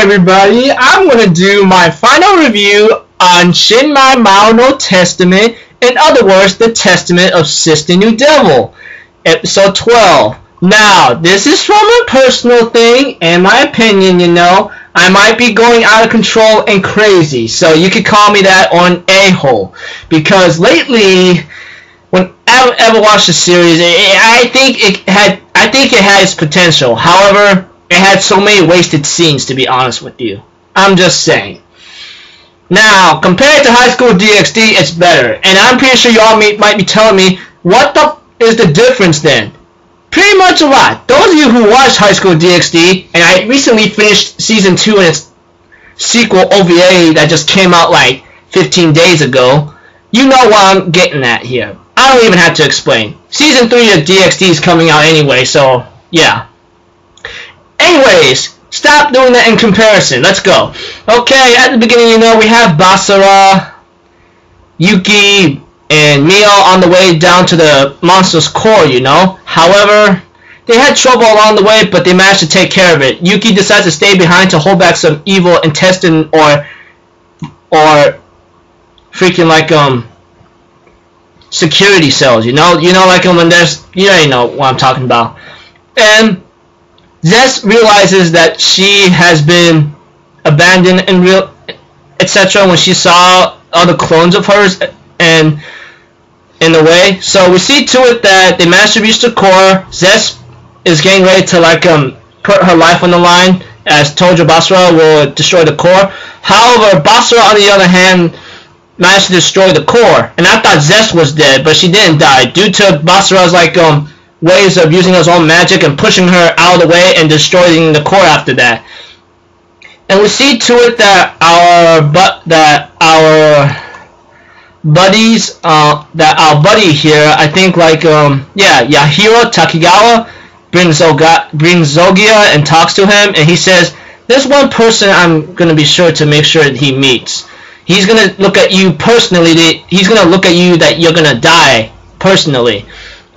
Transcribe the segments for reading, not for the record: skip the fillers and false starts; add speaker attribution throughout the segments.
Speaker 1: everybody, I'm going to do my final review on Shinmai Maou no Testament, in other words, the Testament of Sister New Devil, episode 12. Now, this is from a personal thing, and my opinion, you know, I might be going out of control and crazy, so you could call me that or an a-hole, because lately, when I ever watched the series, I think it had its potential. However, it had so many wasted scenes, to be honest with you. I'm just saying. Now, compared to High School DxD, it's better. And I'm pretty sure y'all might be telling me, what is the difference then? Pretty much a lot. Those of you who watched High School DxD, and I recently finished Season 2 and its sequel OVA that just came out like 15 days ago, you know what I'm getting at here. I don't even have to explain. Season 3 of DxD is coming out anyway, so yeah. Anyways, stop doing that in comparison. Let's go. Okay, at the beginning, you know, we have Basara, Yuki, and Mio on the way down to the monster's core, you know. However, they had trouble along the way, but they managed to take care of it. Yuki decides to stay behind to hold back some evil intestine or freaking like security cells, you know, like when there's, you already know what I'm talking about. And Zest realizes that she has been abandoned and etc. when she saw other clones of hers and in a way. So we see to it that they managed to reach the core. Zest is getting ready to like put her life on the line, as Tojo Basara will destroy the core. However, Basara on the other hand managed to destroy the core, and I thought Zest was dead, but she didn't die due to Basara's like ways of using his own magic and pushing her out of the way and destroying the core after that. And we see to it that our buddy here, I think like Yahiro Takigawa brings Zogia and talks to him, and he says, "There's one person I'm gonna be sure to make sure that he meets. He's gonna look at you personally. He's gonna look at you that you're gonna die personally."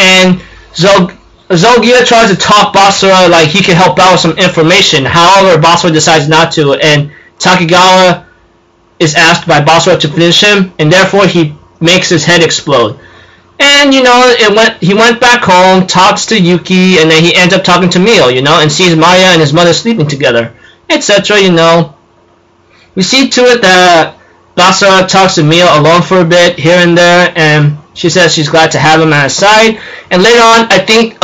Speaker 1: And Zogia tries to talk Basara like he can help out with some information. However, Basara decides not to, and Takigawa is asked by Basara to finish him, and therefore he makes his head explode. And you know, he went back home, talks to Yuki, and then he ends up talking to Mio, you know, and sees Maya and his mother sleeping together, etc. You know, we see to it that Basara talks to Mio alone for a bit here and there, and she says she's glad to have him at her side. And later on, I think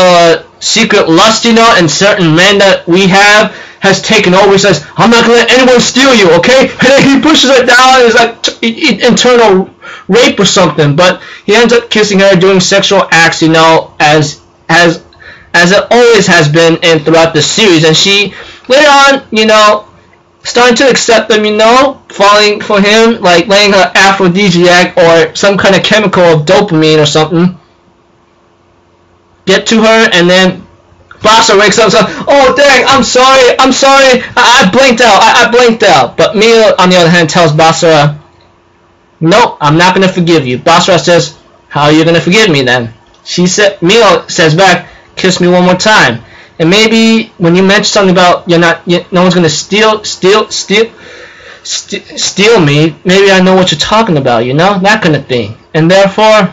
Speaker 1: secret lust, you know, and certain men that we have has taken over. He says, "I'm not gonna let anyone steal you, okay?" And then he pushes her down, and it's like internal rape or something. But he ends up kissing her, doing sexual acts, you know, as it always has been and throughout the series. And she later on, you know, starting to accept them, you know, falling for him, like laying her aphrodisiac or some kind of chemical of dopamine or something. Get to her, and then Basara wakes up and says, "Oh dang, I'm sorry, I blinked out. But Mio, on the other hand, tells Basara, "Nope, I'm not going to forgive you." Basara says, "How are you going to forgive me then?" Mio says back, "Kiss me one more time. And maybe when you mention something about no one's gonna steal me, maybe I know what you're talking about, you know, that kind of thing." And therefore,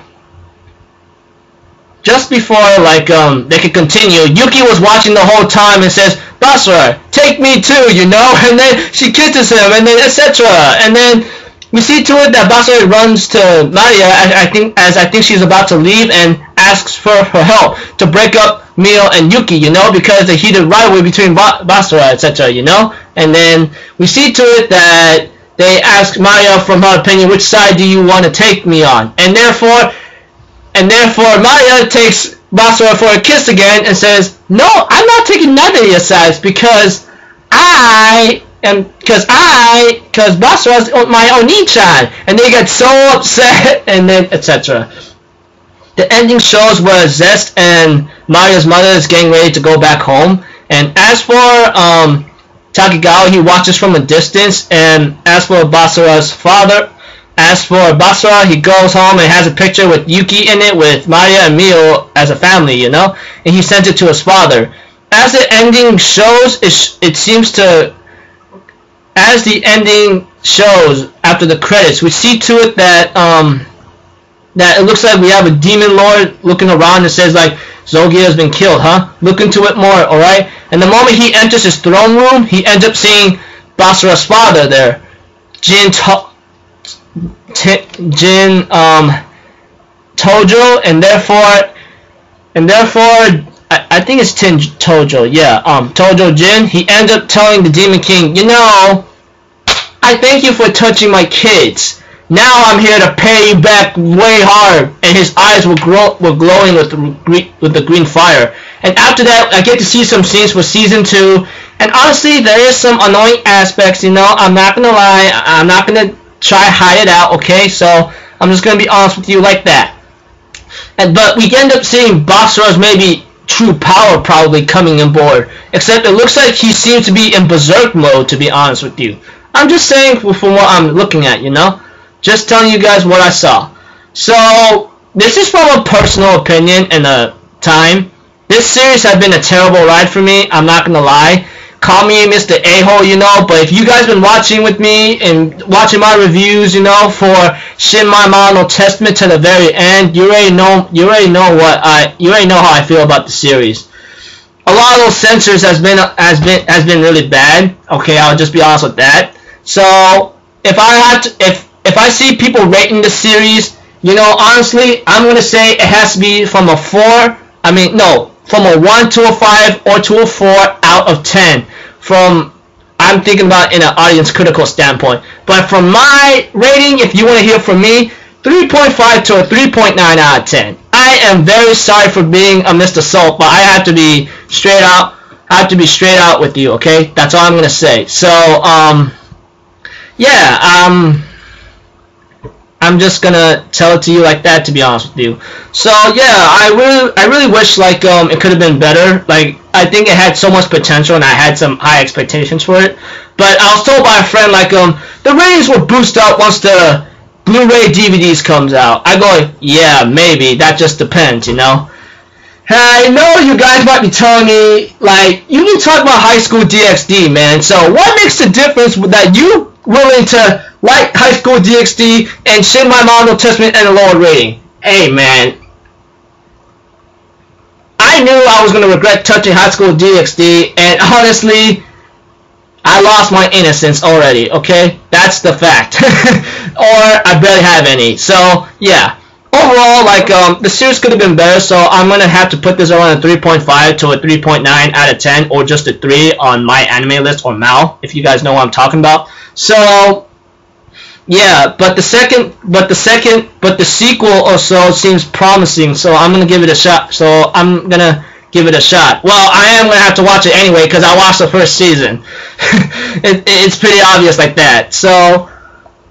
Speaker 1: just before like they could continue, Yuki was watching the whole time and says, "Basara, take me too," you know, and then she kisses him, and then etc. And then we see to it that Basara runs to Maria, I think she's about to leave, and asks for her help to break up Mio and Yuki, you know, because the heated rivalry between Basara, etc., you know. And then we see to it that they ask Maria from her opinion, which side do you want to take me on? And therefore Maria takes Basara for a kiss again and says, "No, I'm not taking neither of your sides because Basara's my Oni-chan." And they get so upset, and then etc. The ending shows where Zest and Maria's mother is getting ready to go back home. And as for Takigawa, he watches from a distance. And as for Basara's father, he goes home and has a picture with Yuki in it with Maria and Mio as a family, you know. And he sends it to his father. As the ending shows, it seems to as the ending shows after the credits, we see to it that that it looks like we have a demon lord looking around and says like, Zogia has been killed, huh? Look into it more, alright? And the moment he enters his throne room, he ends up seeing Basara's father there, Tojo, and therefore I think it's Tin Tojo, yeah, Tojo Jin. He ends up telling the Demon King, you know, I thank you for touching my kids. Now I'm here to pay you back way hard. And his eyes were glowing with the green fire. And after that, I get to see some scenes for season 2. And honestly, there is some annoying aspects, you know. I'm not gonna lie. I'm not gonna try to hide it out, okay? So I'm just gonna be honest with you like that. But we end up seeing Basara's maybe true power probably coming on board. Except it looks like he seems to be in berserk mode, to be honest with you. I'm just saying from what I'm looking at, you know. Just telling you guys what I saw. So, this is from a personal opinion and a time. This series has been a terrible ride for me. I'm not gonna lie. Call me Mr. A-hole, you know. But if you guys been watching with me and watching my reviews, you know, for Shinmai Maou no Testament to the very end, you already know how I feel about the series. A lot of those censors has been really bad. Okay, I'll just be honest with that. So, if I see people rating the series, you know, honestly, I'm going to say it has to be from a 4, from a 1 to a 5 or to a 4 out of 10. I'm thinking about in an audience critical standpoint. But from my rating, if you want to hear from me, 3.5 to a 3.9 out of 10. I am very sorry for being a Mr. Salt, but I have to be straight out with you, okay? That's all I'm going to say. So, yeah, I'm just gonna tell it to you like that, to be honest with you. So yeah, I really wish like it could have been better. Like I think it had so much potential and I had some high expectations for it. But I was told by a friend like the ratings will boost up once the Blu-ray DVDs comes out. I go, yeah, maybe, that just depends, you know. I know you guys might be telling me like you can talk about High School DxD, man. So what makes the difference that you willing to like High School DxD and Shinmai Maou no Testament and a lower rating? Hey man, I knew I was going to regret touching High School DxD, and honestly, I lost my innocence already, okay? That's the fact. Or I barely have any. So, yeah. Overall, like, the series could have been better, so I'm going to have to put this around a 3.5 to a 3.9 out of 10, or just a 3 on my anime list, or Maou, if you guys know what I'm talking about. So, yeah, but the sequel or so seems promising, so I'm going to give it a shot. Well, I am going to have to watch it anyway, because I watched the first season. It's pretty obvious like that. So,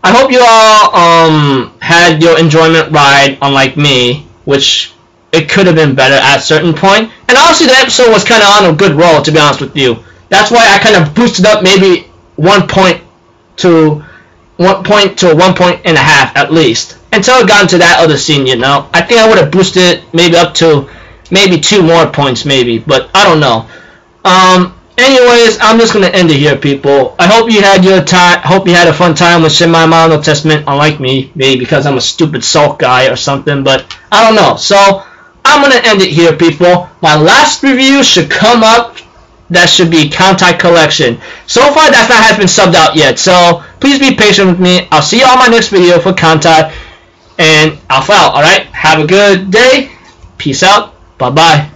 Speaker 1: I hope you all had your enjoyment ride, unlike me, which it could have been better at a certain point. And honestly, the episode was kind of on a good roll, to be honest with you. That's why I kind of boosted up maybe 1 point to 1.5 at least, until it got into that other scene, you know. I think I would have boosted it maybe up to maybe 2 more points, maybe, but I don't know. Anyways, I'm just gonna end it here, people. I hope you had your time. Hope you had a fun time with Shinmai Maou no Testament, unlike me, maybe because I'm a stupid salt guy or something, but I don't know. So I'm gonna end it here, people. My last review should come up. That should be Kantai Collection. So far, that has been subbed out yet, so please be patient with me. I'll see you on my next video for Kantai, and Alpha out. All right, have a good day. Peace out. Bye bye.